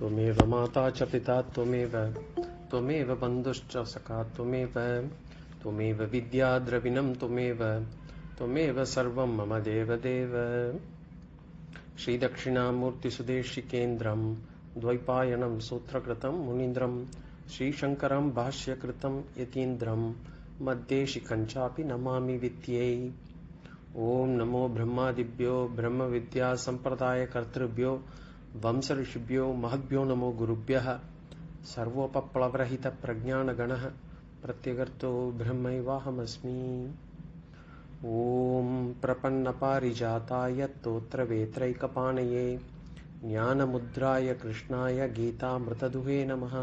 त्वमेव माता च पिता त्वमेव बन्धुश्च सखा त्वमेव विद्या द्रविणं त्वमेव सर्वं मम देवदेव। श्रीदक्षिणामूर्तिसुदेशिकेन्द्रं द्वैपायनं सूत्रकृतं मुनीन्द्रं श्रीशङ्करं भाष्यकृतं यतीन्द्रं मध्ये शिखञ्चापि नमामि विद्यै। ओम नमो ब्रह्मादिभ्यो ब्रह्मविद्या संप्रदायकर्तृभ्यो वंशऋषिभ्यो महद्भ्यो नमो गुरुभ्यः। सर्वोपप्लवरहित प्रज्ञानगणः प्रत्यगर्तो ब्रह्मैवाहमस्मि। ओम प्रपन्नपारिजाताय स्तोत्रवेत्रैकपाणये ज्ञानमुद्राय कृष्णाय गीतामृतदुहे नमः।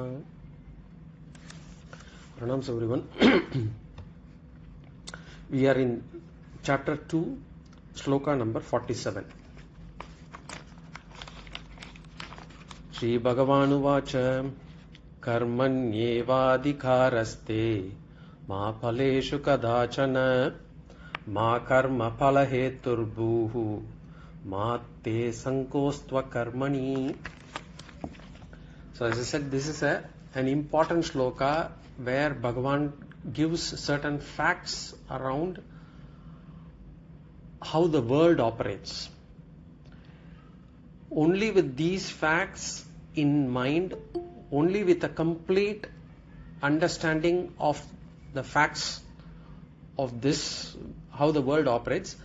Pranams everyone. We are in Chapter 2, Sloka number 47. Shri Bhagavan uvacha karmanyevadhikaraste ma phaleshu kadachana ma karma phalaheturbuhu ma te sankostva karmani. So as I said, this is an important sloka where Bhagavan gives certain facts around how the world operates. Only with these facts in mind, only with a complete understanding of the facts of this, how the world operates,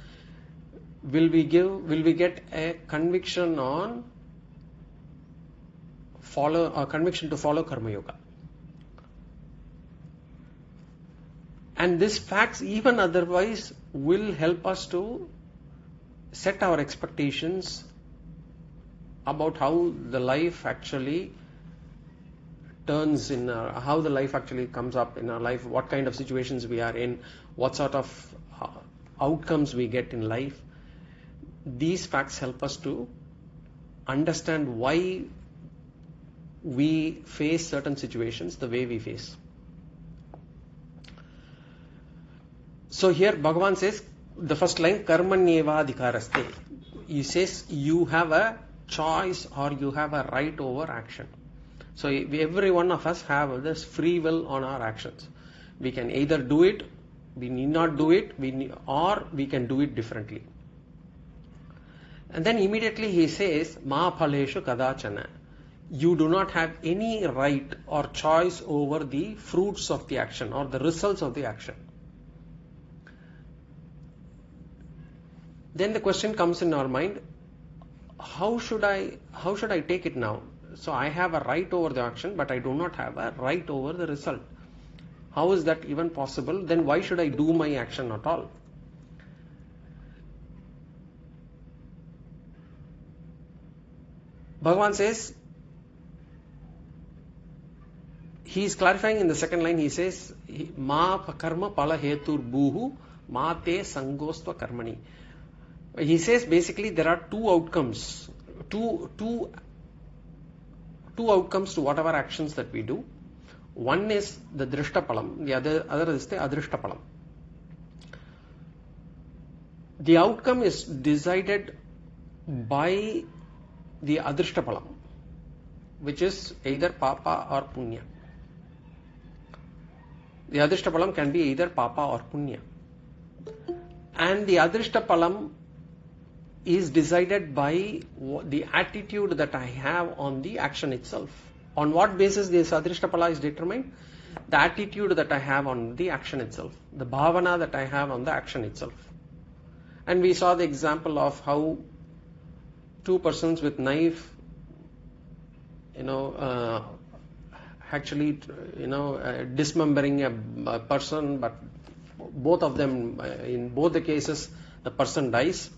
will we get a conviction on conviction to follow Karma Yoga. And these facts, even otherwise, will help us to set our expectations about how the life actually turns in our, how the life actually comes up in our life, what kind of situations we are in, what sort of outcomes we get in life. These facts help us to understand why we face certain situations the way we face. So here Bhagavan says, the first line, karmanyevadhikaraste. He says you have a choice or you have a right over action. So every one of us have this free will on our actions. We can either do it, we need not do it, or we can do it differently. And then immediately he says, ma phaleshu kadachana. You do not have any right or choice over the fruits of the action or the results of the action. Then the question comes in our mind, how should I take it now? So I have a right over the action, but I do not have a right over the result. How is that even possible? Then why should I do my action at all? Bhagavan says, he is clarifying in the second line, he says, ma karma phala hetur buhu ma te sangostva karmani. He says basically there are two outcomes, two outcomes to whatever actions that we do. One is the drishtapalam, the other is the adrishtapalam. The outcome is decided by the adrishtapalam, which is either Papa or Punya. The adrishtapalam can be either Papa or Punya. And the adrishtapalam is decided by the attitude that I have on the action itself. On what basis this adrishtapala is determined? The attitude that I have on the action itself, the bhavana that I have on the action itself. And we saw the example of how two persons with knife, dismembering a person, but both of them, in both the cases, the person dies.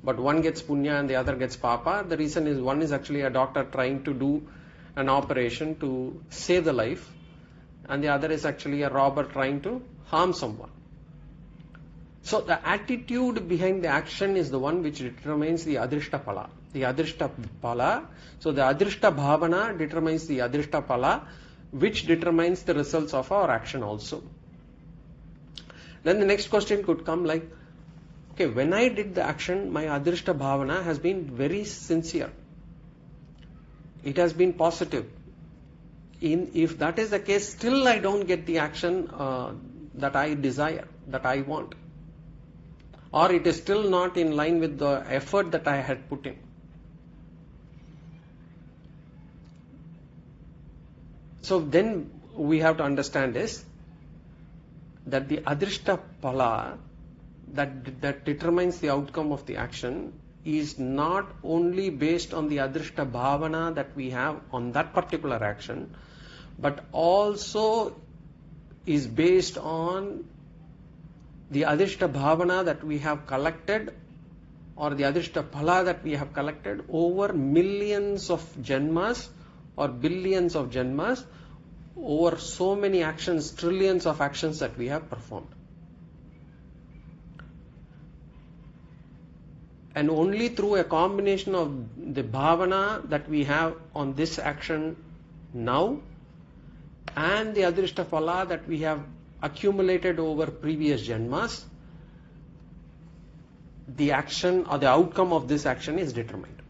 But one gets punya and the other gets papa. The reason is one is actually a doctor trying to do an operation to save the life, and the other is actually a robber trying to harm someone. So the attitude behind the action is the one which determines the adrishta phala. The adrishta phala. So the adrishta bhavana determines the adrishta phala, which determines the results of our action also. Then the next question could come like, okay, when I did the action, my adrishta bhavana has been very sincere. it has been positive. If that is the case, still I don't get the action that I desire, that I want. Or it is still not in line with the effort that I had put in. So then we have to understand is that the adrishta phala that determines the outcome of the action is not only based on the adrishta bhavana that we have on that particular action, but also is based on the adrishta bhavana that we have collected, or the adrishta phala that we have collected over millions of janmas or billions of janmas, over so many actions, trillions of actions that we have performed. And only through a combination of the bhavana that we have on this action now and the adrishta phala that we have accumulated over previous janmas, the action or the outcome of this action is determined.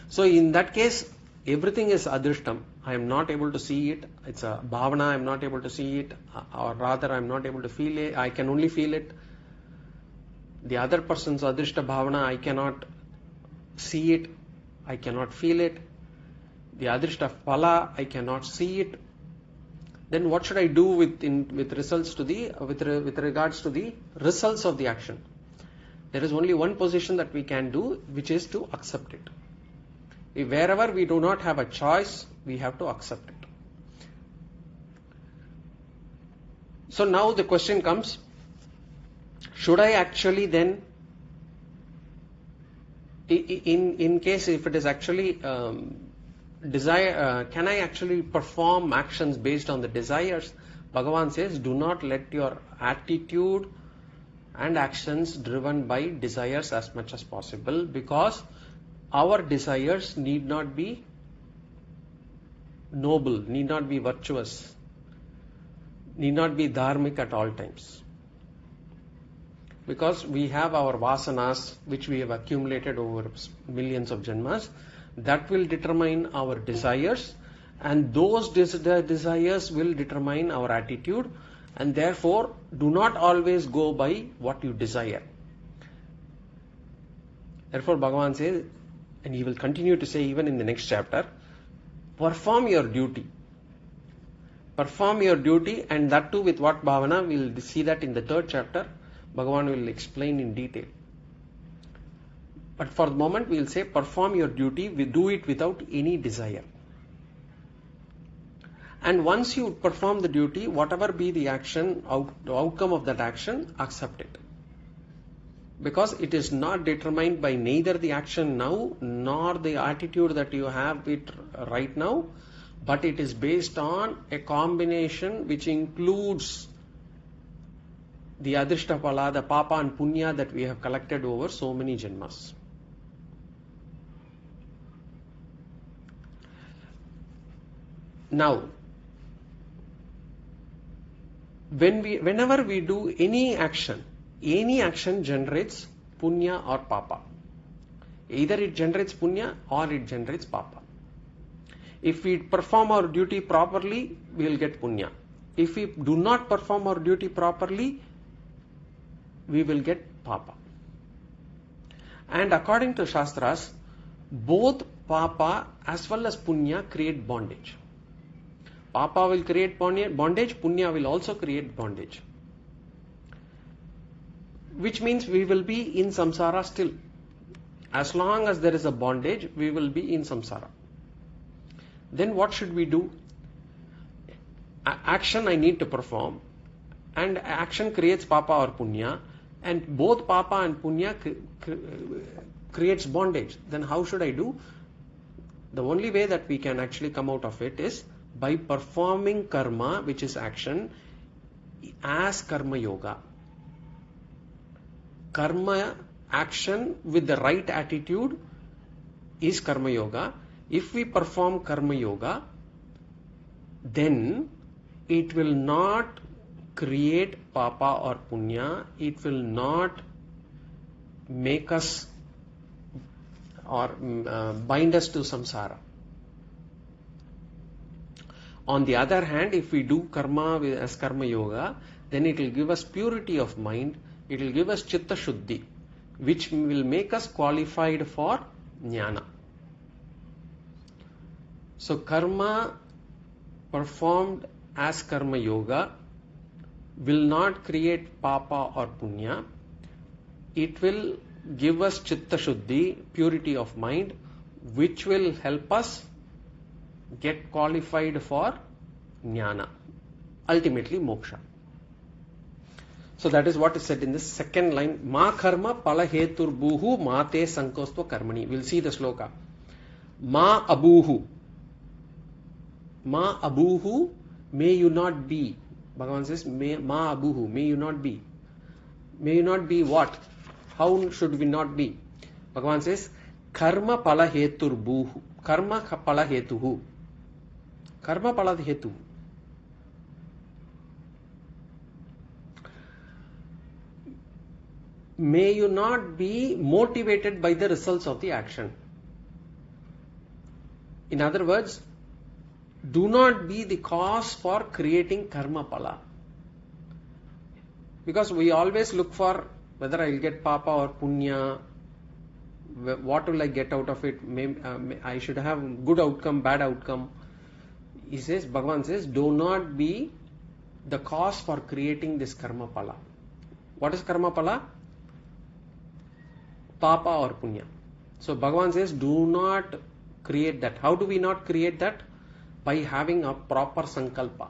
So in that case, everything is adrishtam. I am not able to see it. It's a bhavana, I am not able to see it, or rather I am not able to feel it. I can only feel it. The other person's adrishta bhavana, I cannot see it, I cannot feel it. The adrishta phala, I cannot see it. Then what should I do with regards to the results of the action? There is only one position that we can do, which is to accept it. Wherever we do not have a choice, we have to accept it. So now the question comes, should I actually then, in case if it is actually desire, can I actually perform actions based on the desires? Bhagavan says, do not let your attitude and actions driven by desires as much as possible, because our desires need not be noble, need not be virtuous, need not be dharmic at all times. Because we have our vasanas which we have accumulated over millions of janmas, that will determine our desires, and those desires will determine our attitude, and therefore do not always go by what you desire. Therefore Bhagavan says, and he will continue to say even in the next chapter, perform your duty. Perform your duty, and that too with what bhavana? We will see that in the 3rd chapter. Bhagavan will explain in detail. But for the moment we will say, perform your duty, we do it without any desire. And once you perform the duty, whatever be the action, the outcome of that action, accept it. Because it is not determined by neither the action now nor the attitude that you have it right now, but it is based on a combination which includes the adrishta phala, the papa and punya that we have collected over so many janmas. Now, whenever we do any action generates punya or papa. Either it generates punya or it generates papa. If we perform our duty properly, we will get punya. If we do not perform our duty properly, we will get papa. And according to Shastras, both papa as well as punya create bondage. Papa will create bondage, punya will also create bondage. Which means we will be in samsara still. As long as there is a bondage, we will be in samsara. Then what should we do? Action I need to perform, and action creates papa or punya, and both papa and punya creates bondage. Then how should I do? The only way that we can actually come out of it is by performing karma, which is action, as karma yoga. Karma action with the right attitude is karma yoga. If we perform karma yoga, then it will not create papa or punya, it will not make us or bind us to samsara. On the other hand, if we do karma as karma yoga, then it will give us purity of mind, it will give us chitta shuddhi, which will make us qualified for jnana. So karma performed as karma yoga will not create papa or punya. It will give us chitta shuddhi, purity of mind, which will help us get qualified for jnana, ultimately moksha. So that is what is said in the second line. Ma karma phala hetur buhu ma te sankostva karmani. We'll see the sloka. Ma abuhu. Ma abuhu, may you not be. Bhagavan says, ma abuhu, may you not be. May you not be what? How should we not be? Bhagavan says, karma phala hetur buhu. Karma phala hetuhu. Karma phala hetu. May you not be motivated by the results of the action. In other words, do not be the cause for creating karma phala. Because we always look for whether I will get papa or punya, what will I get out of it, I should have good outcome, bad outcome. He says, Bhagavan says, do not be the cause for creating this karma phala. What is karma phala? Papa or punya. So Bhagavan says, do not create that. How do we not create that? By having a proper sankalpa.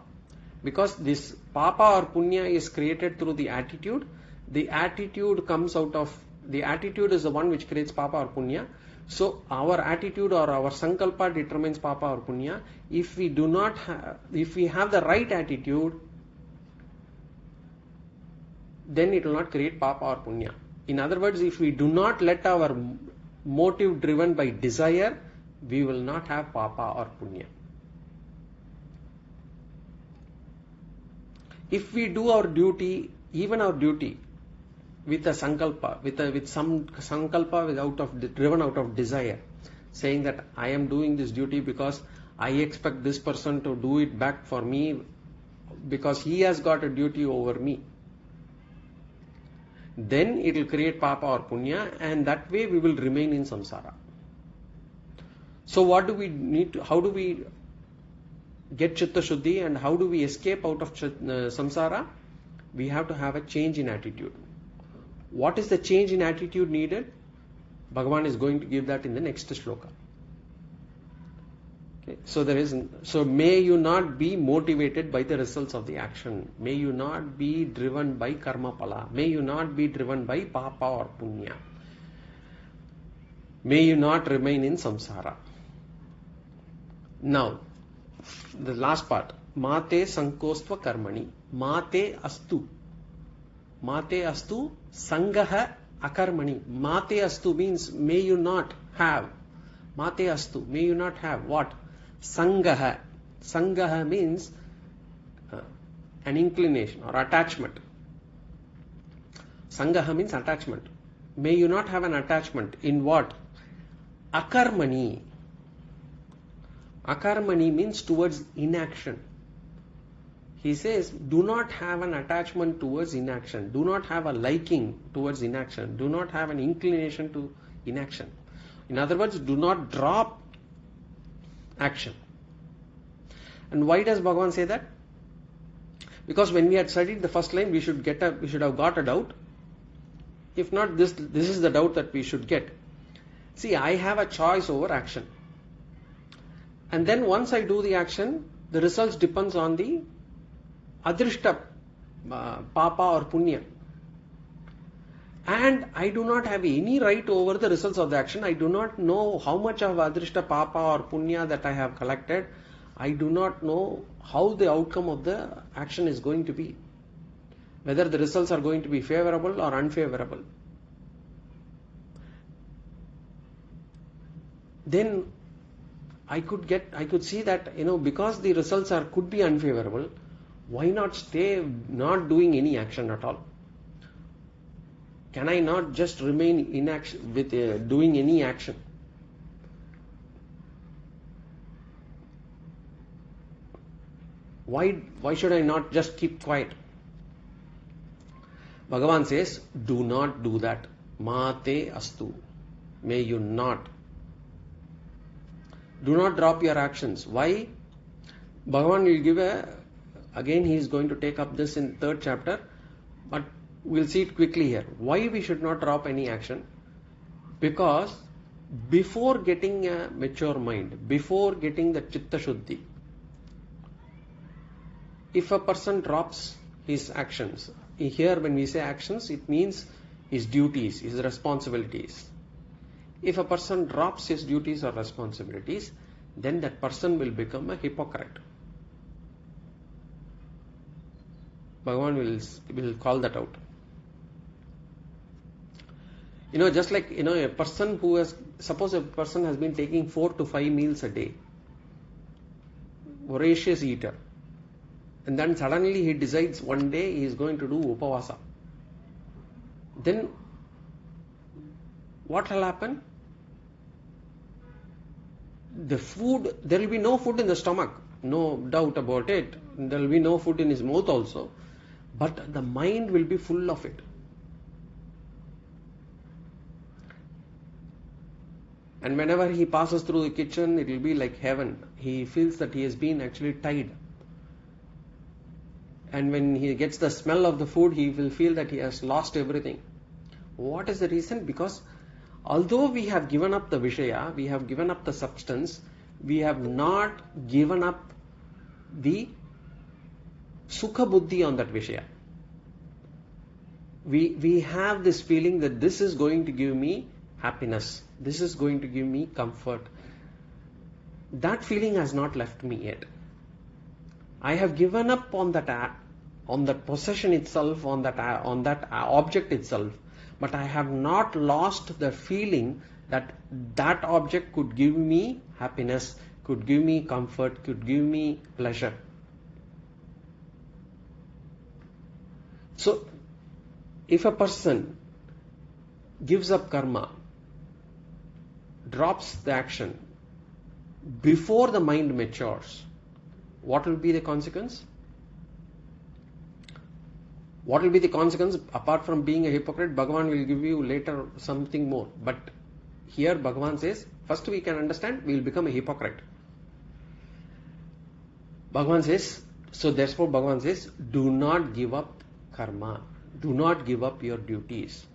Because this papa or punya is created through the attitude. The attitude comes out of, the attitude is the one which creates papa or punya. So our attitude or our sankalpa determines papa or punya. If we do not have, if we have the right attitude, then it will not create papa or punya. In other words, if we do not let our motive driven by desire, we will not have papa or punya. If we do our duty, even our duty, with a sankalpa, with some sankalpa driven out of desire, saying that I am doing this duty because I expect this person to do it back for me because he has got a duty over me, then it will create papa or punya, and that way we will remain in samsara. So what do we need to, how do we get chitta shuddhi and how do we escape out of samsara? We have to have a change in attitude. What is the change in attitude needed? Bhagavan is going to give that in the next sloka. Okay. So may you not be motivated by the results of the action. May you not be driven by karma phala. May you not be driven by papa or punya. May you not remain in samsara. Now, the last part. Mate sankostva karmani. Mate astu. Mate astu sangaha akarmani. Mate astu means may you not have. Mate astu, may you not have what? Sangaha. Sangaha means an inclination or attachment. Sangaha means attachment. May you not have an attachment in what? Akarmani. Akarmani means towards inaction. He says, do not have an attachment towards inaction. Do not have a liking towards inaction. Do not have an inclination to inaction. In other words, do not drop action. And why does Bhagavan say that? Because when we had studied the first line, we should have got a doubt. If not, this is the doubt that we should get. See, I have a choice over action. And then once I do the action, the results depends on the adrishta, papa or punya. And I do not have any right over the results of the action. I do not know how much of adrishta, papa or punya that I have collected. I do not know how the outcome of the action is going to be. Whether the results are going to be favorable or unfavorable. Then I could see that, because the results could be unfavorable, why not stay not doing any action at all? Can I not just remain inaction with doing any action? Why should I not just keep quiet? Bhagavan says, do not do that. Mate astu. May you not. Do not drop your actions. Why? Bhagavan will give again he is going to take up this in 3rd chapter, but we'll see it quickly here. Why we should not drop any action? Because before getting a mature mind, before getting the chitta shuddhi, if a person drops his actions, here when we say actions, it means his duties, his responsibilities. If a person drops his duties or responsibilities, then that person will become a hypocrite. Bhagavan will call that out. Just like, a person who has, suppose a person has been taking 4 to 5 meals a day, voracious eater, and then suddenly he decides one day he is going to do upavasa. Then what will happen? The food, there will be no food in the stomach, no doubt about it. There will be no food in his mouth also, but the mind will be full of it. And whenever he passes through the kitchen, it will be like heaven. He feels that he has been actually tied. And when he gets the smell of the food, he will feel that he has lost everything. What is the reason? Because although we have given up the Vishaya, we have given up the substance, we have not given up the Sukha Buddhi on that Vishaya. We have this feeling that this is going to give me happiness, this is going to give me comfort. That feeling has not left me yet. I have given up on that possession itself, on that object itself, but I have not lost the feeling that that object could give me happiness, could give me comfort, could give me pleasure. So, if a person gives up karma, drops the action before the mind matures, what will be the consequence? What will be the consequence? Apart from being a hypocrite, Bhagavan will give you later something more. But here Bhagavan says, first we can understand, we will become a hypocrite. Bhagavan says, so therefore Bhagavan says, do not give up karma. Do not give up your duties.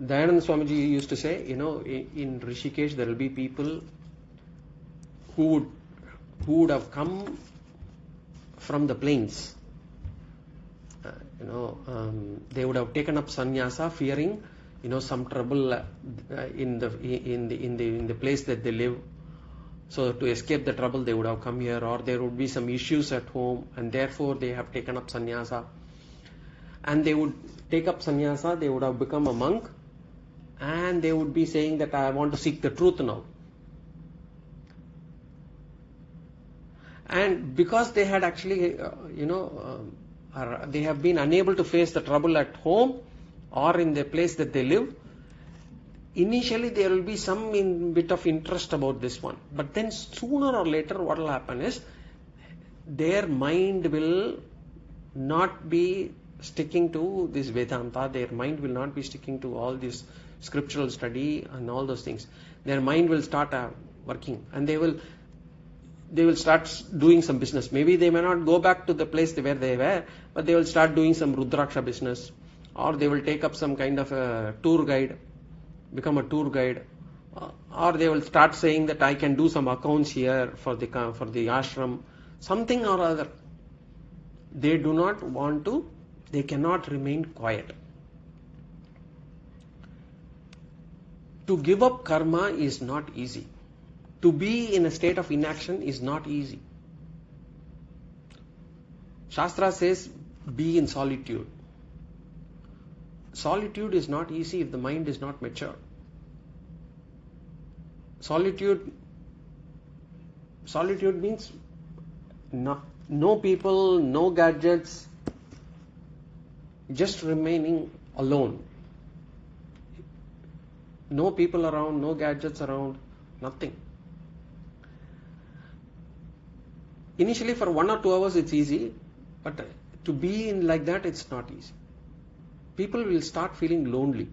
Dayananda Swamiji used to say, in Rishikesh there will be people who would have come from the plains. They would have taken up sannyasa, fearing, some trouble in the place that they live. So to escape the trouble, they would have come here, or there would be some issues at home, and therefore they have taken up sannyasa. And they would take up sannyasa, they would have become a monk, and they would be saying that I want to seek the truth now. And because they had actually, they have been unable to face the trouble at home or in the place that they live, initially there will be some bit of interest about this one. But then sooner or later what will happen is, their mind will not be sticking to this Vedanta, their mind will not be sticking to all this scriptural study and all those things. Their mind will start working, and they will start doing some business. Maybe they may not go back to the place where they were, but they will start doing some Rudraksha business, or they will take up some kind of a tour guide, become a tour guide, or they will start saying that I can do some accounts here for the ashram, something or other. They do not want to, they cannot remain quiet. To give up karma is not easy. To be in a state of inaction is not easy. Shastra says, be in solitude. Solitude is not easy if the mind is not mature. Solitude means no people, no gadgets, just remaining alone. No people around, no gadgets around, nothing. Initially for 1 or 2 hours it's easy, but to be in like that, it's not easy. People will start feeling lonely,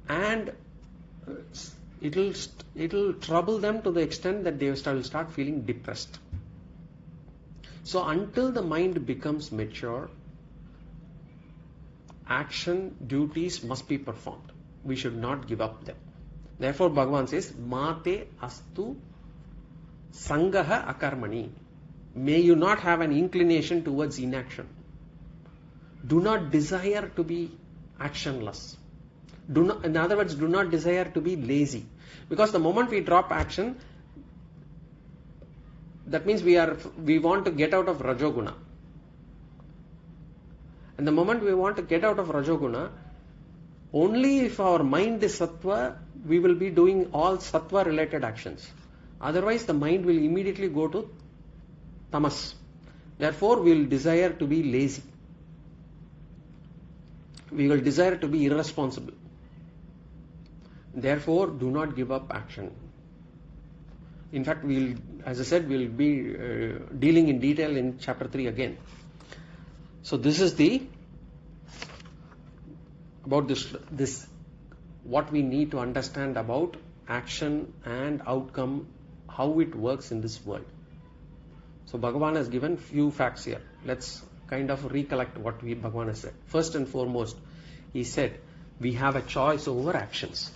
and it'll trouble them to the extent that they will start feeling depressed. So until the mind becomes mature, action, duties must be performed. We should not give up them. Therefore Bhagavan says, Mate astu sangaha akarmani. May you not have an inclination towards inaction. Do not desire to be actionless. In other words, do not desire to be lazy. Because the moment we drop action, that means we want to get out of Rajoguna. And the moment we want to get out of Rajoguna, only if our mind is Sattva, we will be doing all Sattva related actions. Otherwise, the mind will immediately go to Tamas. Therefore, we will desire to be lazy. We will desire to be irresponsible. Therefore, do not give up action. In fact, as I said, we'll be dealing in detail in chapter 3 again. So this is about this what we need to understand about action and outcome, how it works in this world. So Bhagavan has given few facts here. Let's kind of recollect what Bhagavan has said. First and foremost, he said we have a choice over actions.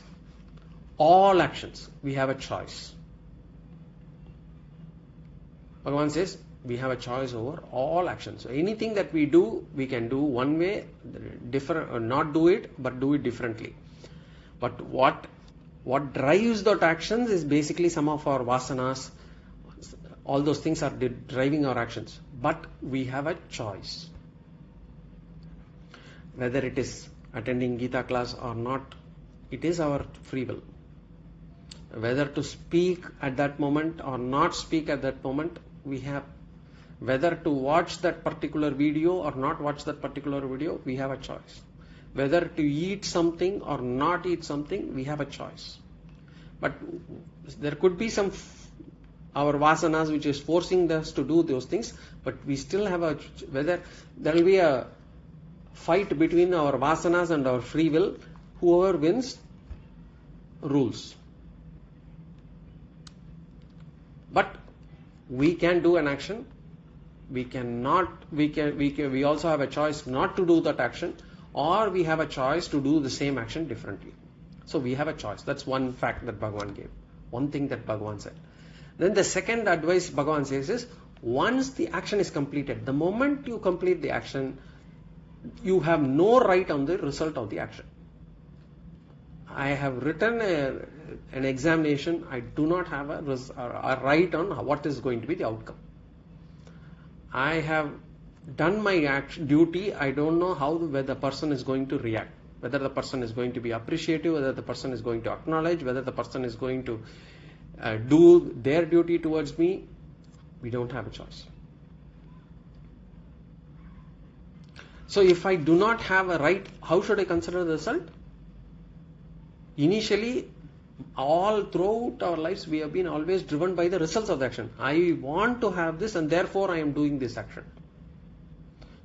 All actions, we have a choice. Bhagavan says we have a choice over all actions. So anything that we do, we can do one way, different, or not do it, but do it differently. But what drives those actions is basically some of our vasanas. All those things are driving our actions. But we have a choice. Whether it is attending Gita class or not, it is our free will. Whether to speak at that moment or not speak at that moment, we have. Whether to watch that particular video or not watch that particular video, we have a choice. Whether to eat something or not eat something, we have a choice. But there could be our vasanas which is forcing us to do those things, but we still have whether there will be a fight between our vasanas and our free will, whoever wins rules. But we can do an action. We also have a choice not to do that action, or we have a choice to do the same action differently. So we have a choice. That's one fact that Bhagavan gave. One thing that Bhagavan said. Then the second advice Bhagavan says is, once the action is completed, the moment you complete the action, you have no right on the result of the action. I have written an examination. I do not have a right on what is going to be the outcome. I have done my duty. I don't know whether the person is going to react. Whether the person is going to be appreciative, whether the person is going to acknowledge, whether the person is going to do their duty towards me. We don't have a choice. So if I do not have a right, how should I consider the result? Initially, all throughout our lives, we have been always driven by the results of the action. I want to have this and therefore I am doing this action.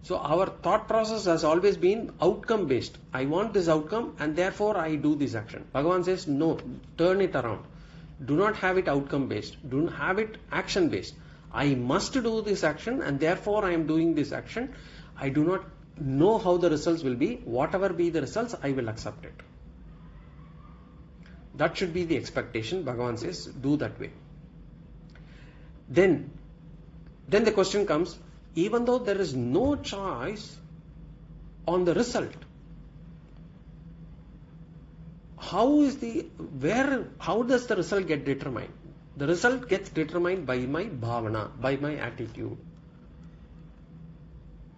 So our thought process has always been outcome based. I want this outcome and therefore I do this action. Bhagavan says, no, turn it around. Do not have it outcome based. Do not have it action based. I must do this action and therefore I am doing this action. I do not know how the results will be. Whatever be the results, I will accept it. That should be the expectation. Bhagavan says, do that way. Then the question comes, even though there is no choice on the result, how does the result get determined? The result gets determined by my bhavana, by my attitude.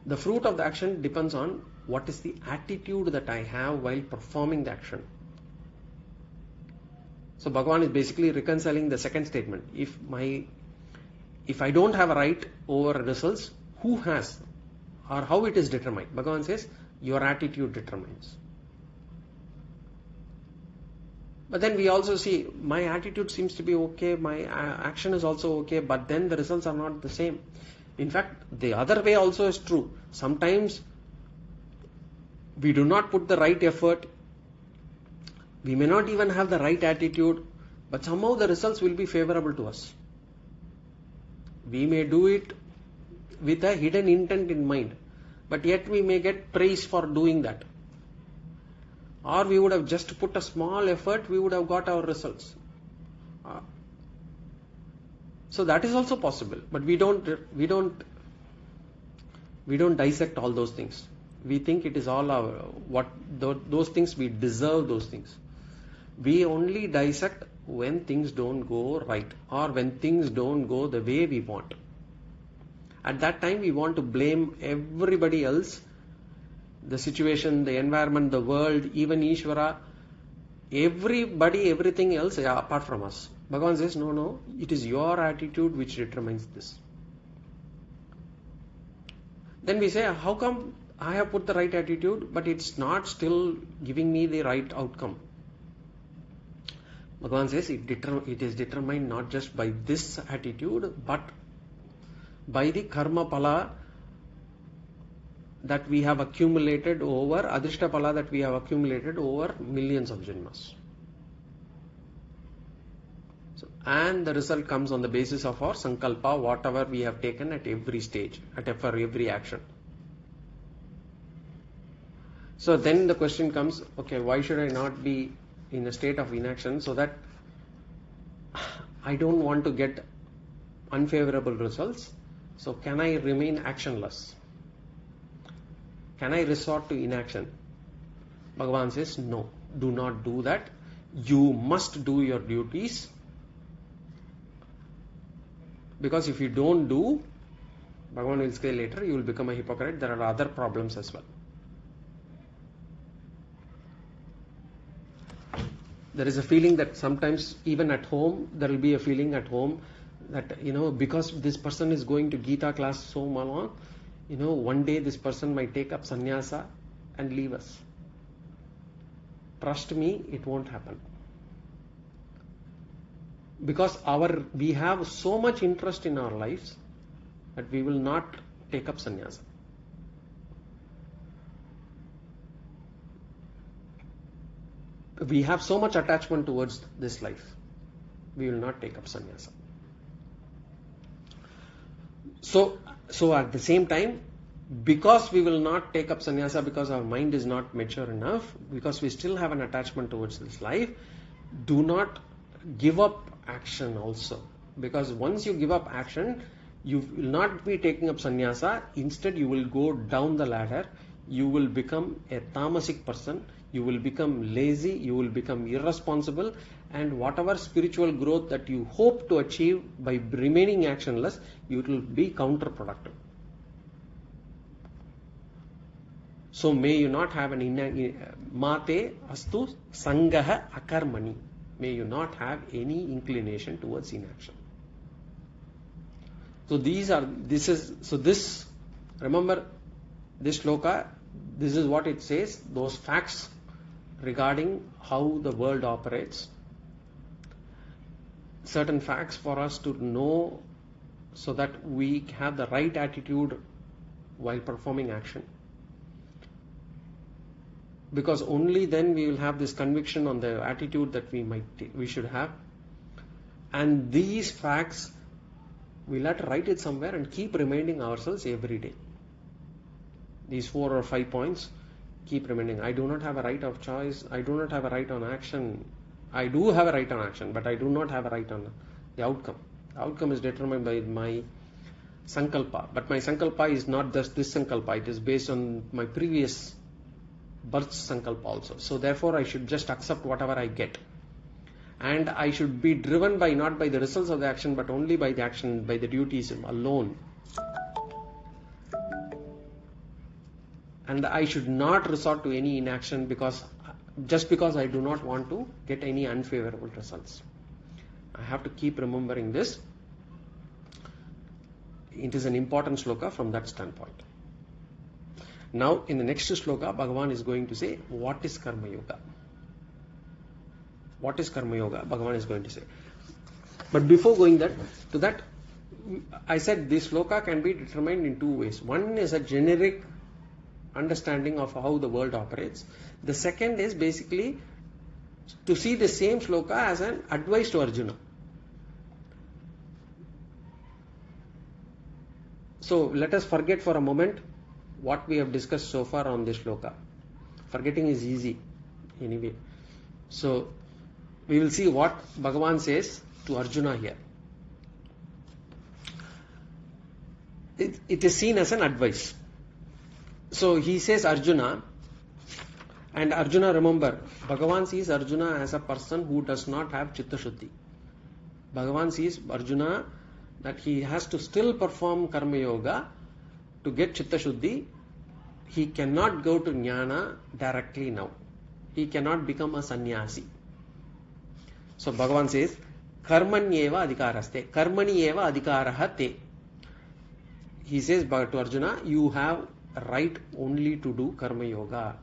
The fruit of the action depends on what is the attitude that I have while performing the action. So Bhagavan is basically reconciling the second statement. If I don't have a right over results, who has? Or how it is determined? Bhagavan says, your attitude determines. But then we also see, my attitude seems to be okay, my action is also okay, but then the results are not the same. In fact, the other way also is true. Sometimes we do not put the right effort, we may not even have the right attitude, but somehow the results will be favorable to us. We may do it with a hidden intent in mind, but yet we may get praise for doing that. Or we would have just put a small effort, we would have got our results. So that is also possible, but we don't dissect all those things. We think it is all those things, we deserve those things. We only dissect when things don't go right, or when things don't go the way we want. At that time we want to blame everybody else, the situation, the environment, the world, even Ishvara, everybody, everything else apart from us. Bhagavan says, no, it is your attitude which determines this. Then we say, how come I have put the right attitude, but it's not still giving me the right outcome? Bhagavan says, it is determined not just by this attitude, but by the karma phala that we have accumulated over, adrishta phala that we have accumulated over millions of janmas. So, and the result comes on the basis of our sankalpa, whatever we have taken at every stage, for every action. So then the question comes, okay, why should I not be in a state of inaction, so that I don't want to get unfavorable results? So can I remain actionless? Can I resort to inaction? Bhagavan says, no, do not do that. You must do your duties. Because if you don't do, Bhagavan will say later, you will become a hypocrite. There are other problems as well. There is a feeling that sometimes even at home, there will be a feeling at home that, because this person is going to Gita class so long, one day this person might take up sannyasa and leave us. Trust me, it won't happen. Because we have so much interest in our lives that we will not take up sannyasa. We have so much attachment towards this life, we will not take up sannyasa. So at the same time, because we will not take up sannyasa, because our mind is not mature enough, because we still have an attachment towards this life, do not give up action also. Because once you give up action, you will not be taking up sannyasa. Instead, you will go down the ladder. You will become a tamasic person. You will become lazy. You will become irresponsible. And whatever spiritual growth that you hope to achieve by remaining actionless, it will be counterproductive. So may you not have an mate astu sangaha akarmani. May you not have any inclination towards inaction. So remember this sloka, this is what it says, those facts regarding how the world operates. Certain facts for us to know so that we have the right attitude while performing action. Because only then we will have this conviction on the attitude that we should have. And these facts, we'll have to write it somewhere and keep reminding ourselves every day. These 4 or 5 points, keep reminding. I do not have a right of choice. I do not have a right on action. I do have a right on action, but I do not have a right on the outcome. The outcome is determined by my sankalpa. But my sankalpa is not just this sankalpa. It is based on my previous birth sankalpa also. So therefore I should just accept whatever I get. And I should be driven by not by the results of the action, but only by the action, by the duties alone. And I should not resort to any inaction just because I do not want to get any unfavorable results. I have to keep remembering this. It is an important sloka from that standpoint. Now, in the next sloka, Bhagavan is going to say, what is Karma Yoga? What is Karma Yoga? Bhagavan is going to say. But before going to that, I said this sloka can be determined in two ways. One is a generic understanding of how the world operates. The second is basically to see the same sloka as an advice to Arjuna. So let us forget for a moment what we have discussed so far on this sloka. Forgetting is easy anyway. So we will see what Bhagavan says to Arjuna here. It is seen as an advice. So he says Arjuna, and Arjuna, remember, Bhagavan sees Arjuna as a person who does not have Chitta Shuddhi. Bhagavan sees Arjuna that he has to still perform Karma Yoga to get Chitta Shuddhi. He cannot go to Jnana directly now. He cannot become a sannyasi. So Bhagavan says, Karmanyeva adhikaraste. Karmanyeva adhikaraha te. He says to Arjuna, you have right only to do Karma Yoga.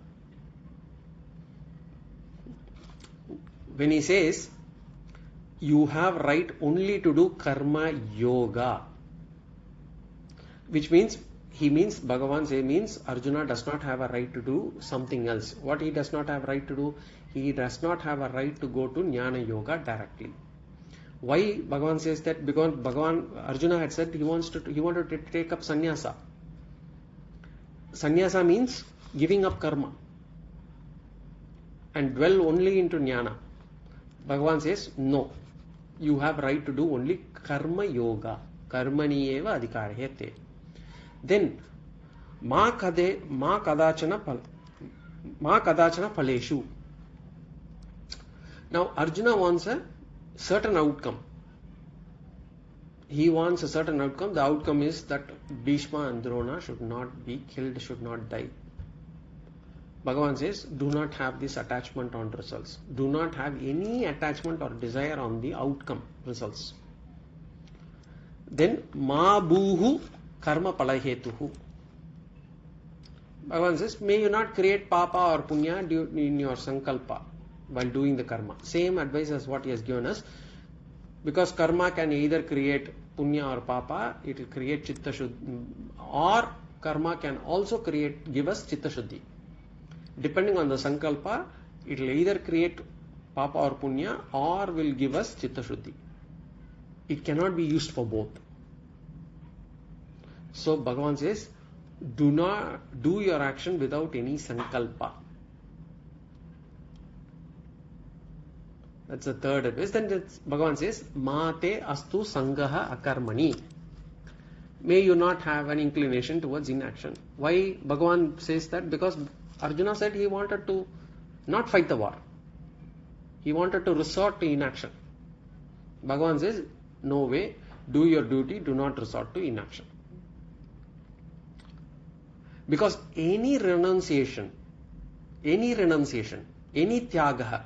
When he says, you have right only to do Karma Yoga, which means, Bhagavan means Arjuna does not have a right to do something else. What he does not have right to do? He does not have a right to go to Jnana Yoga directly. Why Bhagavan says that? Because Arjuna had said he wanted to take up sannyasa. Sannyasa means giving up karma and dwell only into jnana. Bhagavan says, no, you have right to do only Karma Yoga. Karmani eva adhikarayate. Then, ma kadachana phaleshu. Now, Arjuna wants a certain outcome. He wants a certain outcome. The outcome is that Bhishma and Drona should not be killed, should not die. Bhagavan says, do not have this attachment on results. Do not have any attachment or desire on the outcome, results. Then, ma bhuhu karma palahetuhu. Bhagavan says, may you not create papa or punya in your sankalpa while doing the karma. Same advice as what he has given us. Because karma can either create punya or papa, it will create chitta shuddhi, or karma can also give us chitta shuddhi. Depending on the sankalpa, it will either create papa or punya or will give us chitta shuddhi. It cannot be used for both. So Bhagavan says, do not do your action without any sankalpa. That's the third advice. Then Bhagavan says, Mate astu sangaha akarmani. May you not have an inclination towards inaction. Why Bhagavan says that? Because Arjuna said he wanted to not fight the war. He wanted to resort to inaction. Bhagavan says, no way, do your duty, do not resort to inaction. Because any renunciation, any tyagaha,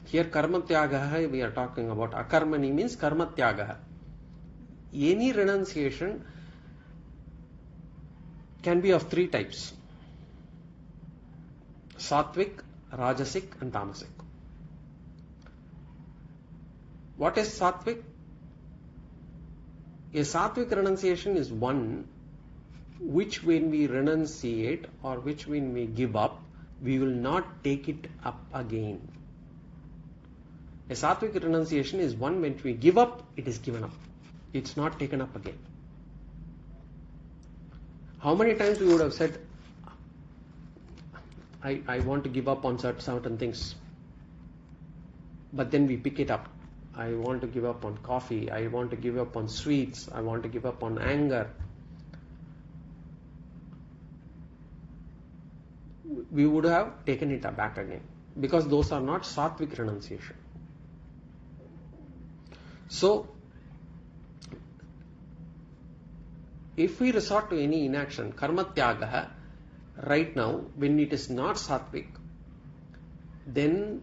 here karma tyagaha we are talking about, akarmani means karma tyagaha. Any renunciation can be of three types: sattvic, rajasic and tamasic. What is sattvic? A sattvic renunciation is one which when we renunciate or which when we give up, we will not take it up again. A sattvic renunciation is one when we give up, it is given up. It's not taken up again. How many times we would have said, I want to give up on certain things, but then we pick it up. I want to give up on coffee, I want to give up on sweets, I want to give up on anger. We would have taken it back again, because those are not sattvic renunciation. So, if we resort to any inaction, karma tyagaha, right now, when it is not sattvic, then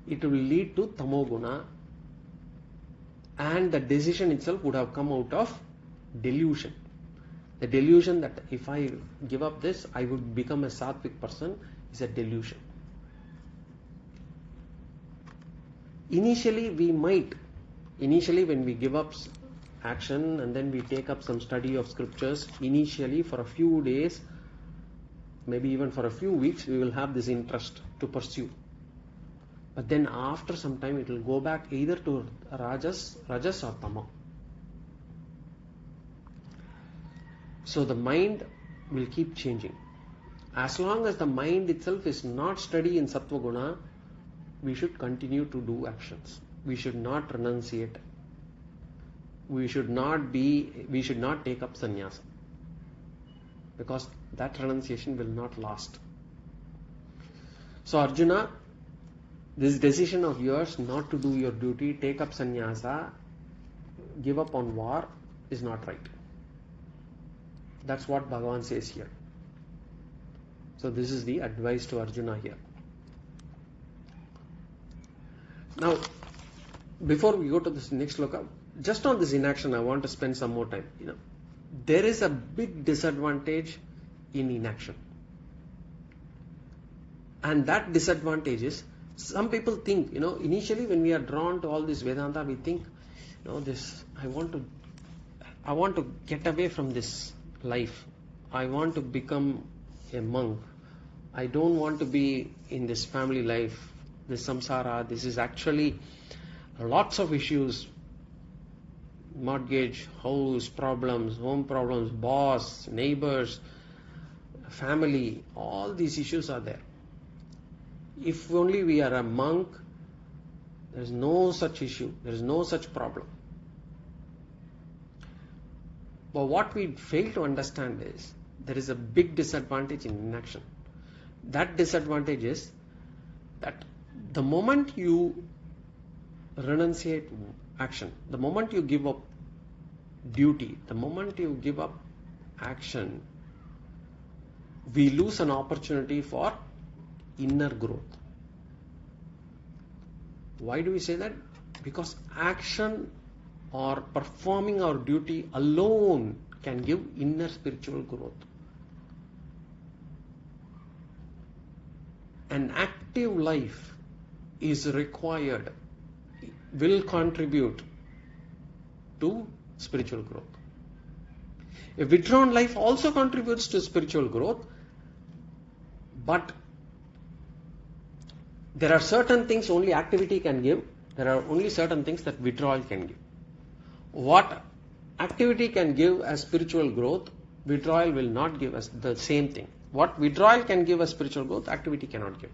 it will lead to tamoguna, and the decision itself would have come out of delusion. The delusion that if I give up this, I would become a sattvic person is a delusion. Initially when we give up action and then we take up some study of scriptures, initially for a few days, maybe even for a few weeks, we will have this interest to pursue. But then after some time, it will go back either to rajas or tama. So the mind will keep changing. As long as the mind itself is not steady in sattva guna, we should continue to do actions. We should not renunciate. We should not take up sannyasa, because that renunciation will not last. So Arjuna, this decision of yours not to do your duty, take up sannyasa, give up on war, is not right. That's what Bhagavan says here. So this is the advice to Arjuna here. Now, before we go to this next sloka, just on this inaction, I want to spend some more time. There is a big disadvantage in inaction. And that disadvantage is, some people think, initially when we are drawn to all this Vedanta, we think, I want to get away from this life. I want to become a monk. I don't want to be in this family life, this samsara. This is actually lots of issues. Mortgage, house problems, home problems, boss, neighbors, family, all these issues are there. If only we are a monk, there is no such issue, there is no such problem. But what we fail to understand is, there is a big disadvantage in inaction. That disadvantage is that the moment you renunciate action, the moment you give up duty, the moment you give up action, we lose an opportunity for inner growth. Why do we say that? Because action or performing our duty alone can give inner spiritual growth. An active life is required, will contribute to spiritual growth. A withdrawn life also contributes to spiritual growth, but there are certain things only activity can give. There are only certain things that withdrawal can give. What activity can give as spiritual growth, withdrawal will not give us the same thing. What withdrawal can give as spiritual growth, activity cannot give.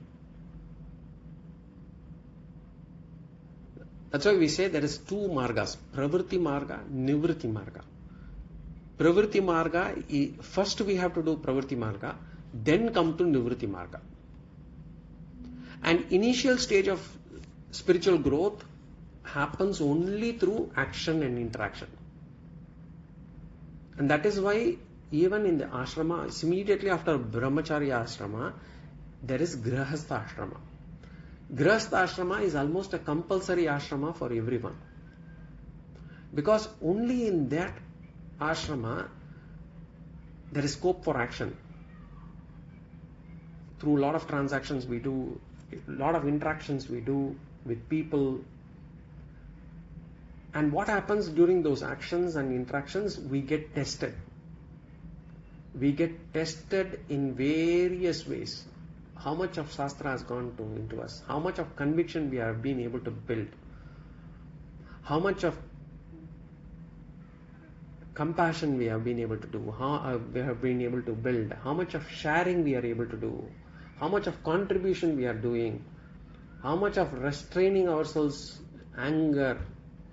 That's why we say there is two margas, pravritti marga, nivritti marga. Pravritti marga, first we have to do pravritti marga, then come to nivritti marga. And initial stage of spiritual growth happens only through action and interaction. And that is why even in the ashrama, immediately after brahmacharya ashrama, there is grihastha ashrama. Grihastha ashrama is almost a compulsory ashrama for everyone. Because only in that ashrama there is scope for action. Through a lot of transactions we do, a lot of interactions we do with people. And what happens during those actions and interactions? We get tested. We get tested in various ways. How much of Shastra has gone into us? How much of conviction we have been able to build? How much of compassion we have been able to do? How we have been able to build? How much of sharing we are able to do? How much of contribution we are doing? How much of restraining ourselves, anger,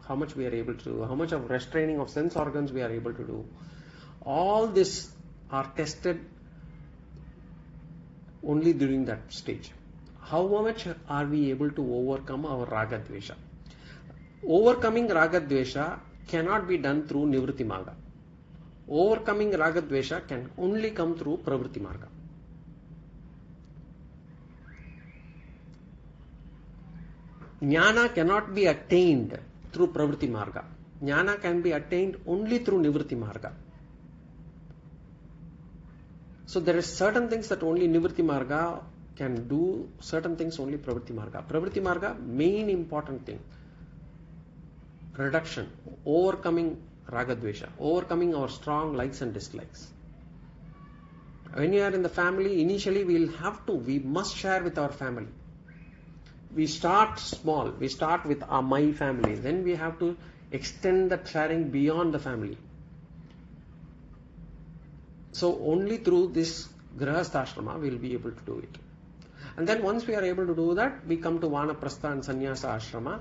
how much we are able to do? How much of restraining of sense organs we are able to do? All this are tested only during that stage. How much are we able to overcome our raga dvesha? Overcoming raga dvesha cannot be done through nivritti marga. Overcoming raga dvesha can only come through pravritti marga. Jnana cannot be attained through pravritti marga. Jnana can be attained only through nivritti marga. So there are certain things that only nivritti marga can do certain things only pravritti marga. Pravritti marga, main important thing, reduction, overcoming ragadvesha, overcoming our strong likes and dislikes. When you are in the family, initially we must share with our family. We start small, we start with my family, then we have to extend that sharing beyond the family. So only through this grihastha we will be able to do it. And then once we are able to do that, we come to vanaprastha and sannyasa ashrama,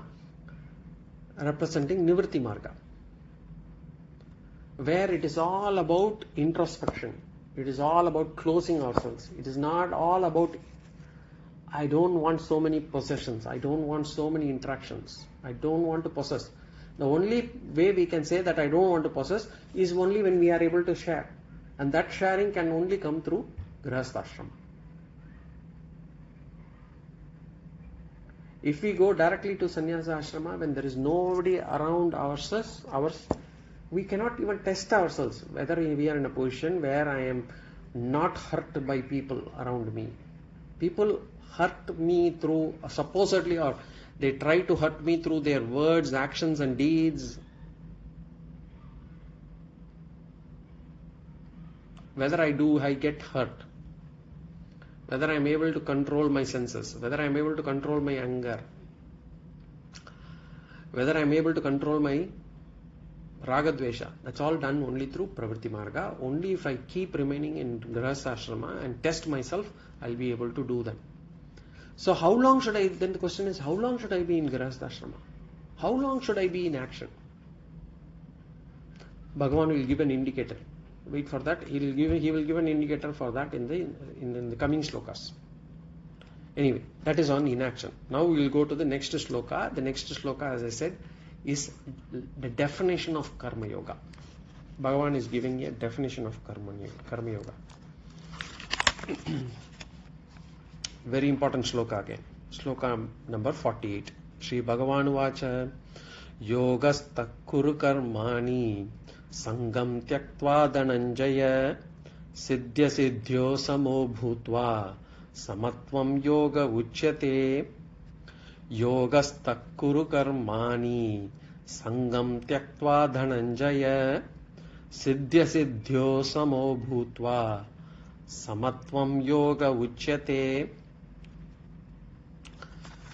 representing nivritti marga, where it is all about introspection. It is all about closing ourselves. It is not all about, I don't want so many possessions. I don't want so many interactions. I don't want to possess. The only way we can say that I don't want to possess is only when we are able to share. And that sharing can only come through grihastha. If we go directly to sannyasa ashrama, when there is nobody around ours, we cannot even test ourselves whether we are in a position where I am not hurt by people around me. People hurt me through, supposedly, or they try to hurt me through their words, actions and deeds. Whether I get hurt. Whether I am able to control my senses. Whether I am able to control my anger. Whether I am able to control my ragadvesha. That's all done only through pravritti marga. Only if I keep remaining in grihastha ashrama and test myself, I'll be able to do them. So how long should I, then the question is, how long should I be in grihastha ashrama? How long should I be in action? Bhagavan will give an indicator. Wait for that. He will give an indicator for that in the coming slokas. Anyway, that is on inaction. Now we will go to the next sloka. The next sloka, as I said, is the definition of karma yoga. Bhagavan is giving a definition of karma yoga. Very important sloka again. Sloka number 48. Shri Bhagavan vacha yogastha kuru karmani sangam tyaktva dhananjaya siddhya siddhyo samo bhutva samatvam yoga uchyate. Yogastha kuru karmani sangam tyaktva dhananjaya siddhya siddhyo samo bhutva samatvam yoga uchyate.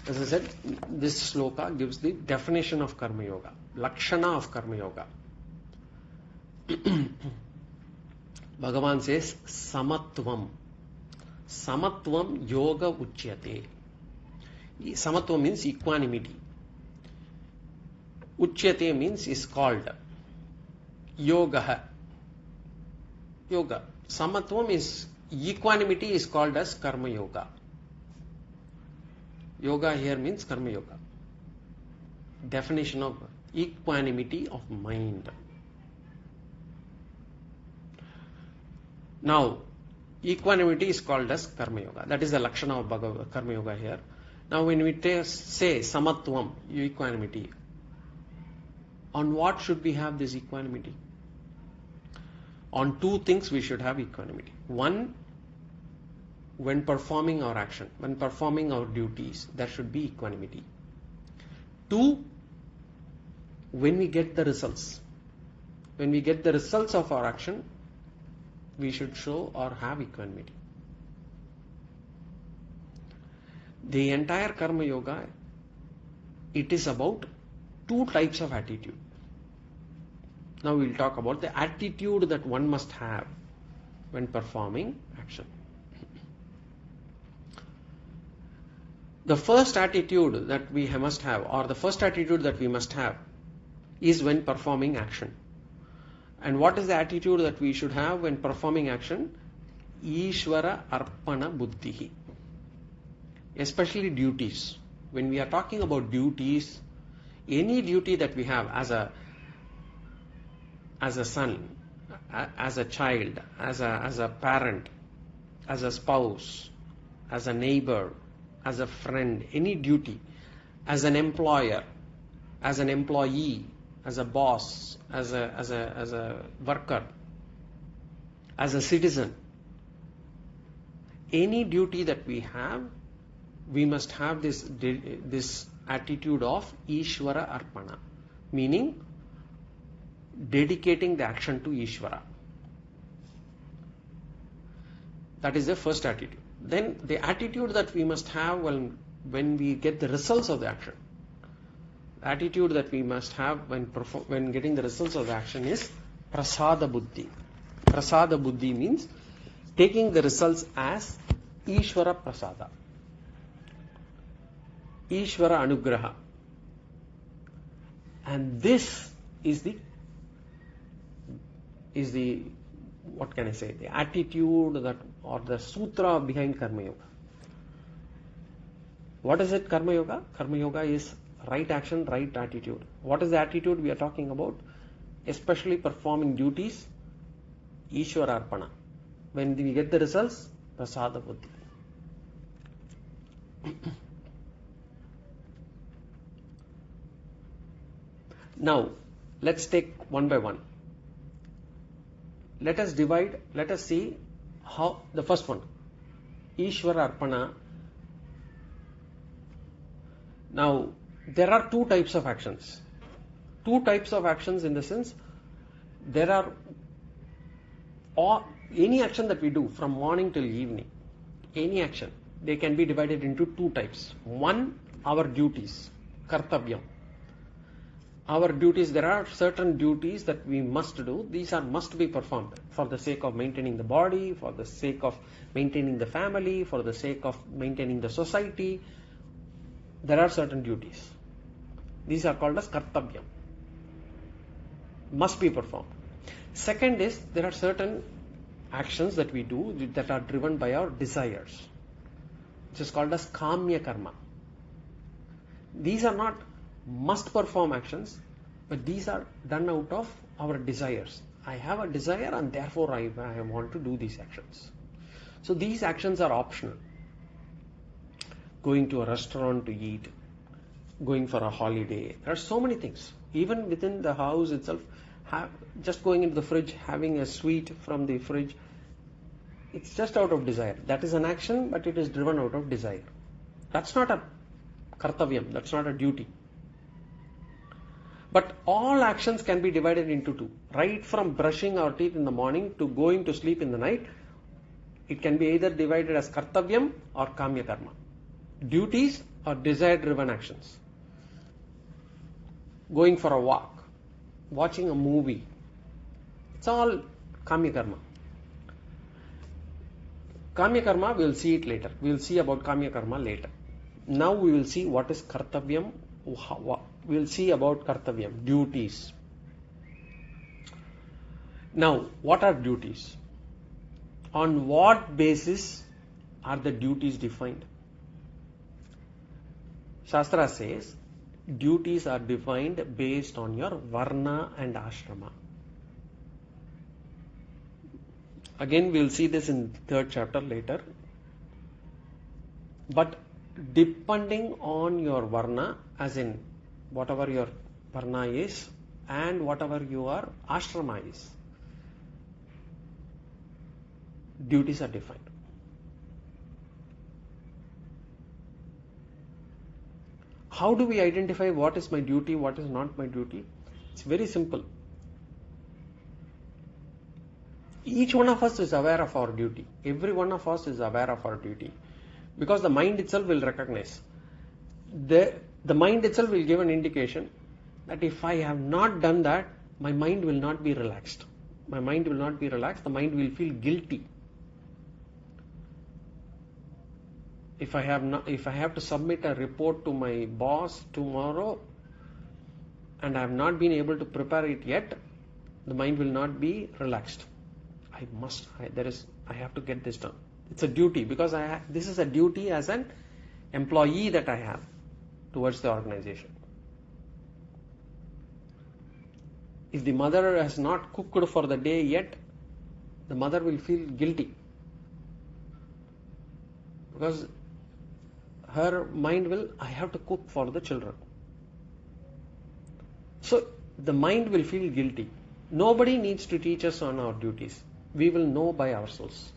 As I said, this sloka gives the definition of karma yoga, lakshana of karma yoga. Bhagavan says samatvam. Samatvam yoga uchyate. Samatvam means equanimity. Uchyate means is called. Yoga. Yoga. Samatvam is, equanimity is called as karma yoga. Yoga here means karma yoga. Definition of equanimity of mind. Now, equanimity is called as karma yoga. That is the lakshana of karma yoga here. Now, when we say samatvam, equanimity, on what should we have this equanimity? On two things we should have equanimity. One, when performing our action, when performing our duties, there should be equanimity. Two, when we get the results. When we get the results of our action, we should show or have equanimity. The entire karma yoga, it is about two types of attitude. Now we will talk about the attitude that one must have when performing action. The first attitude that we must have, or the first attitude that we must have, is when performing action. And what is the attitude that we should have when performing action? Ishvara arpana buddhihi. Especially duties. When we are talking about duties, any duty that we have as a son, as a child, as a parent, as a spouse, as a neighbor, as a friend, any duty, as an employer, as an employee, as a boss, as a worker, as a citizen, any duty that we have, we must have this attitude of Ishvara Arpana, meaning dedicating the action to Ishvara. That is the first attitude. Then the attitude that we must have when we get the results of the action. The attitude that we must have when getting the results of the action is Prasada Buddhi. Prasada Buddhi means taking the results as Ishvara Prasada. Ishvara Anugraha. And this is the what can I say, the attitude that or the sutra behind Karma Yoga. What is it, Karma Yoga? Karma Yoga is right action, right attitude. What is the attitude we are talking about? Especially performing duties, Ishvara Arpana. When we get the results, Prasada Buddhi. Now, let's take one by one. Let us see how the first one, Ishvara Arpana. Now, there are two types of actions. Two types of actions in the sense, there are any action that we do from morning till evening, any action, they can be divided into two types. One, our duties, kartavyam. Our duties, there are certain duties that we must do. These must be performed for the sake of maintaining the body, for the sake of maintaining the family, for the sake of maintaining the society. There are certain duties. These are called as kartavyam. Must be performed. Second is, there are certain actions that we do that are driven by our desires, which is called as kamya karma. These are not must perform actions, but these are done out of our desires. I have a desire and therefore I want to do these actions. So these actions are optional. Going to a restaurant to eat, going for a holiday. There are so many things. Even within the house itself, just going into the fridge, having a sweet from the fridge, it's just out of desire. That is an action, but it is driven out of desire. That's not a kartavyam, that's not a duty. But all actions can be divided into two. Right from brushing our teeth in the morning to going to sleep in the night, it can be either divided as kartavyam or kamya karma. Duties or desire-driven actions. Going for a walk, watching a movie, it's all kamya karma. Kamya karma, we will see it later. We will see about kamya karma later. Now we will see what is kartavyam. We will see about kartavyam, duties. Now, what are duties? On what basis are the duties defined? Shastra says, duties are defined based on your varna and ashrama. Again, we will see this in third chapter later. But depending on your varna, as in whatever your varna is and whatever your ashrama is, duties are defined. How do we identify what is my duty, what is not my duty? It's very simple. Each one of us is aware of our duty. Every one of us is aware of our duty. Because the mind itself will recognize. The mind itself will give an indication that if I have not done that, my mind will not be relaxed. My mind will not be relaxed. The mind will feel guilty. If I have to submit a report to my boss tomorrow and I have not been able to prepare it yet, the mind will not be relaxed. I have to get this done. It's a duty because this is a duty as an employee that I have towards the organization. If the mother has not cooked for the day yet, the mother will feel guilty because her mind will, I have to cook for the children. So the mind will feel guilty. Nobody needs to teach us on our duties. We will know by ourselves.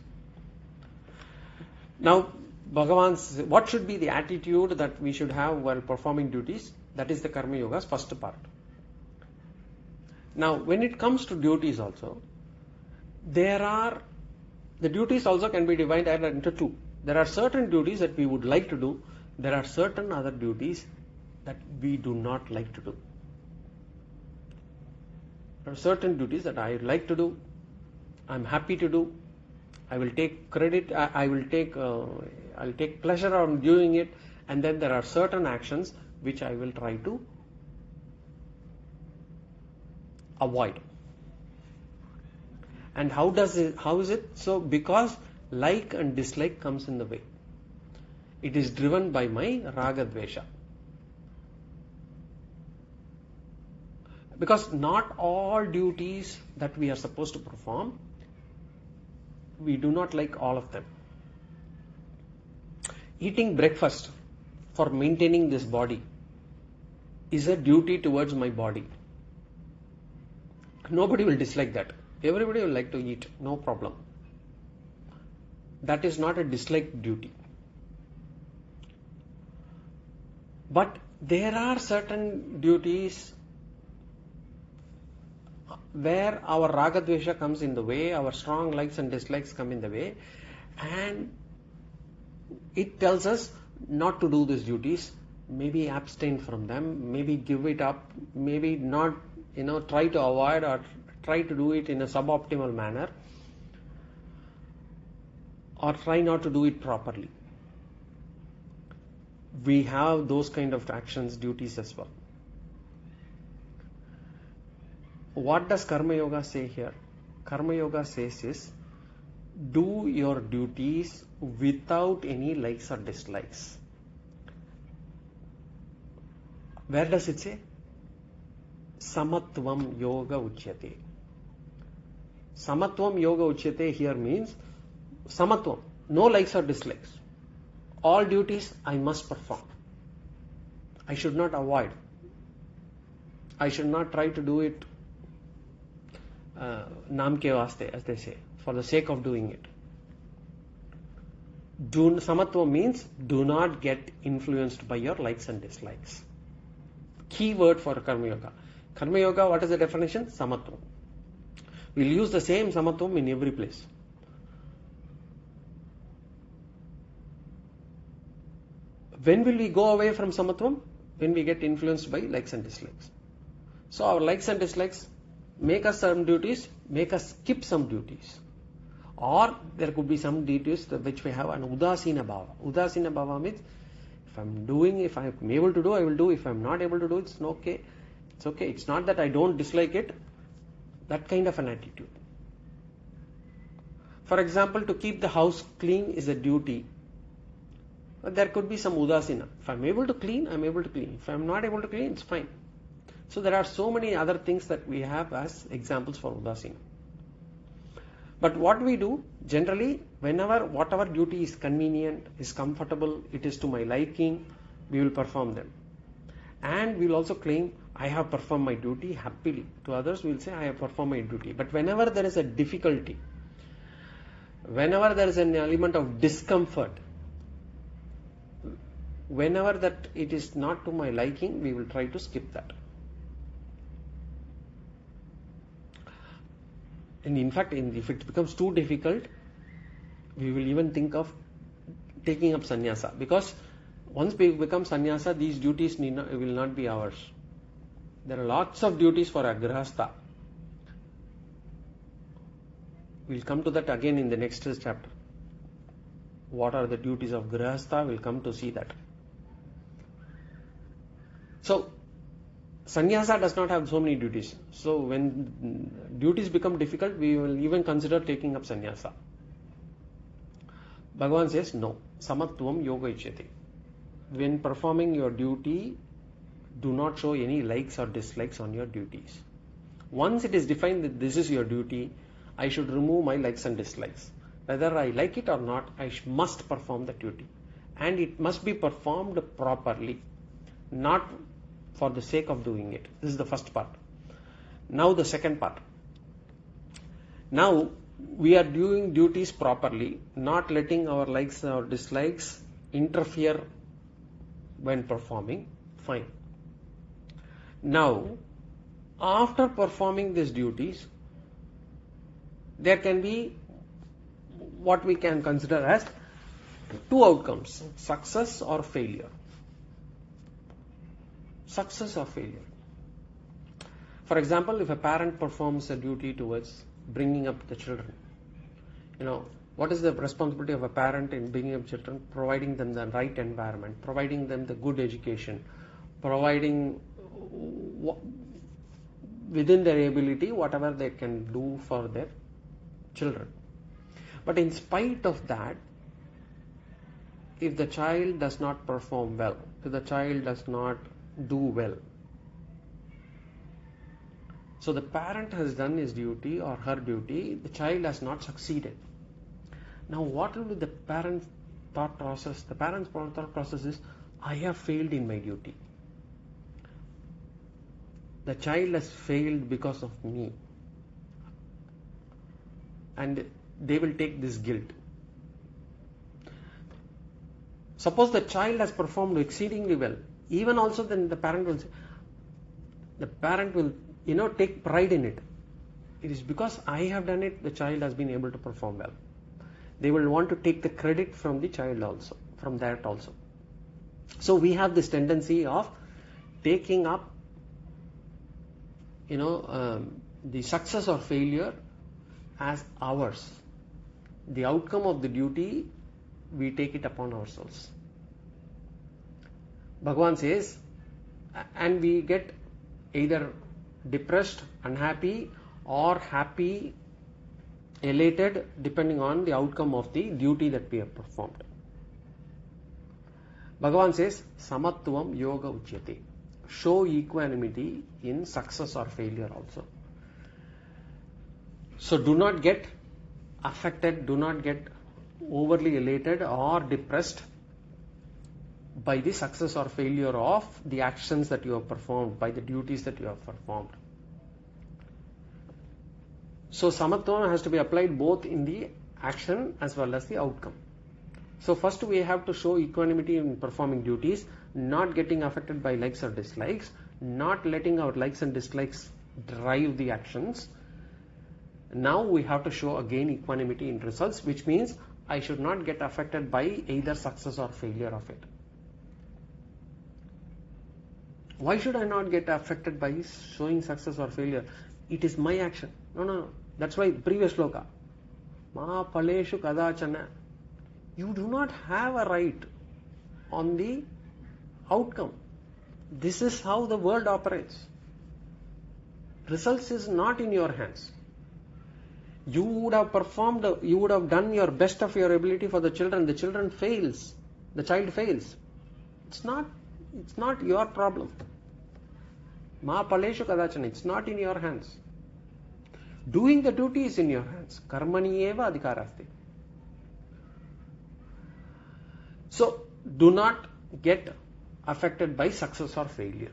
Now, Bhagavan's, what should be the attitude that we should have while performing duties? That is the Karma Yoga's first part. Now, when it comes to duties also, the duties also can be divided into two. There are certain duties that we would like to do. There are certain other duties that we do not like to do. There are certain duties that I like to do, I'm happy to do, I will take credit, I'll take pleasure on doing it, and then there are certain actions which I will try to avoid. And how is it? So, because like and dislike comes in the way. It is driven by my raga dvesha. Because not all duties that we are supposed to perform, we do not like all of them. Eating breakfast for maintaining this body is a duty towards my body. Nobody will dislike that. Everybody will like to eat, no problem. That is not a disliked duty. But there are certain duties where our raga dvesha comes in the way, our strong likes and dislikes come in the way, and it tells us not to do these duties, maybe abstain from them, maybe give it up, maybe not, try to avoid or try to do it in a suboptimal manner, or try not to do it properly. We have those kind of actions, duties as well. What does Karma Yoga say here? Karma Yoga says is, do your duties without any likes or dislikes. Where does it say? Samatvam Yoga Uchyate. Samatvam Yoga Uchyate here means Samatvam, no likes or dislikes. All duties I must perform. I should not avoid. I should not try to do it naam ke vaste, as they say, for the sake of doing it. Samatva means do not get influenced by your likes and dislikes. Key word for Karma Yoga. Karma Yoga, what is the definition? Samatva. We'll use the same Samatvam in every place. When will we go away from Samatvam? When we get influenced by likes and dislikes. So our likes and dislikes make us some duties, make us skip some duties. Or there could be some duties which we have an udasina bhava. Udasina bhava means if I'm able to do, I will do. If I'm not able to do, it's okay. It's okay. It's not that I don't dislike it. That kind of an attitude. For example, to keep the house clean is a duty. But there could be some udasina. If I'm able to clean, I'm able to clean. If I'm not able to clean, it's fine. So there are so many other things that we have as examples for udasina. But what we do, generally, whatever duty is convenient, is comfortable, it is to my liking, we will perform them. And we will also claim, I have performed my duty happily. To others, we will say, I have performed my duty. But whenever there is a difficulty, whenever there is an element of discomfort, whenever that it is not to my liking, we will try to skip that. And in fact, if it becomes too difficult, we will even think of taking up sannyasa. Because once we become sannyasa, these duties will not be ours. There are lots of duties for a grihastha. We'll come to that again in the next chapter. What are the duties of grihastha? We'll come to see that. So, sannyasa does not have so many duties. So, when duties become difficult, we will even consider taking up sannyasa. Bhagavan says, no. Samatvam yoga ichyate. When performing your duty, do not show any likes or dislikes on your duties. Once it is defined that this is your duty, I should remove my likes and dislikes. Whether I like it or not, I must perform the duty. And it must be performed properly. Not for the sake of doing it. This is the first part. Now the second part. Now, we are doing duties properly, not letting our likes or dislikes interfere when performing, fine. Now, after performing these duties, there can be what we can consider as two outcomes, success or failure. Success or failure. For example, if a parent performs a duty towards bringing up the children, what is the responsibility of a parent in bringing up children? Providing them the right environment, providing them the good education, providing within their ability whatever they can do for their children. But in spite of that, if the child does not perform well, if the child does not do well, so the parent has done his duty or her duty, the child has not succeeded. Now what will be the parent's thought process? The parent's thought process is, I have failed in my duty. The child has failed because of me. And they will take this guilt. Suppose the child has performed exceedingly well, even also then the parent will say, take pride in it. It is because I have done it, the child has been able to perform well. They will want to take the credit from the child also, from that also. So we have this tendency of taking up, the success or failure as ours. The outcome of the duty, we take it upon ourselves. Bhagavan says, and we get either depressed, unhappy, or happy, elated, depending on the outcome of the duty that we have performed. Bhagavan says, Samatvam Yoga Uchyate. Show equanimity in success or failure also. So do not get affected, do not get overly elated or depressed by the success or failure of the actions that you have performed, by the duties that you have performed. So samatva has to be applied both in the action as well as the outcome. So first we have to show equanimity in performing duties, not getting affected by likes or dislikes, not letting our likes and dislikes drive the actions. Now we have to show again equanimity in results, which means I should not get affected by either success or failure of it. Why should I not get affected by showing success or failure? It is my action. No. That's why previous sloka. Ma paleshu kadachana. You do not have a right on the outcome. This is how the world operates. Results is not in your hands. You would have performed, you would have done your best of your ability for the children. The children fails. The child fails. It's not your problem. Ma paleshu kadachana. It's not in your hands. Doing the duty is in your hands. Karmani eva adhikarasti. So, do not get affected by success or failure.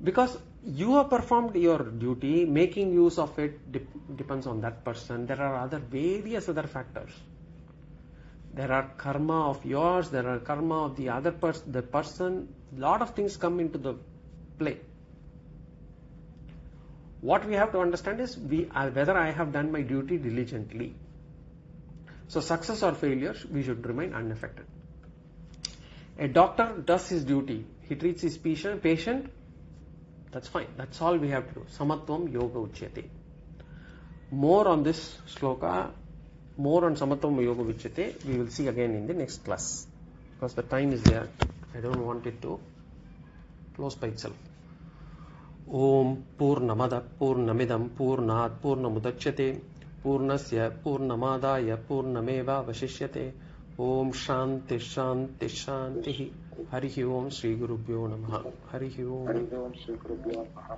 Because you have performed your duty, making use of it depends on that person. There are various other factors. There are karma of yours, there are karma of the other person, the person. Lot of things come into the play. What we have to understand is whether I have done my duty diligently. So success or failure, we should remain unaffected. A doctor does his duty. He treats his patient. That's fine. That's all we have to do. Samatvam Yoga Uchyate. More on this sloka, more on Samatvam Yoga Uchyate, we will see again in the next class. Because the time is there. I don't want it to close by itself. Om Purnamada Purnamidam Purnat Purnamudachyate Purnasya Purnamadaya Purnameva Vashishyate. Om Shanti Shanti Shanti. Harihi Om Sri Gurubhyo Namaha. Harihi Om Sri Gurubhyo Namaha.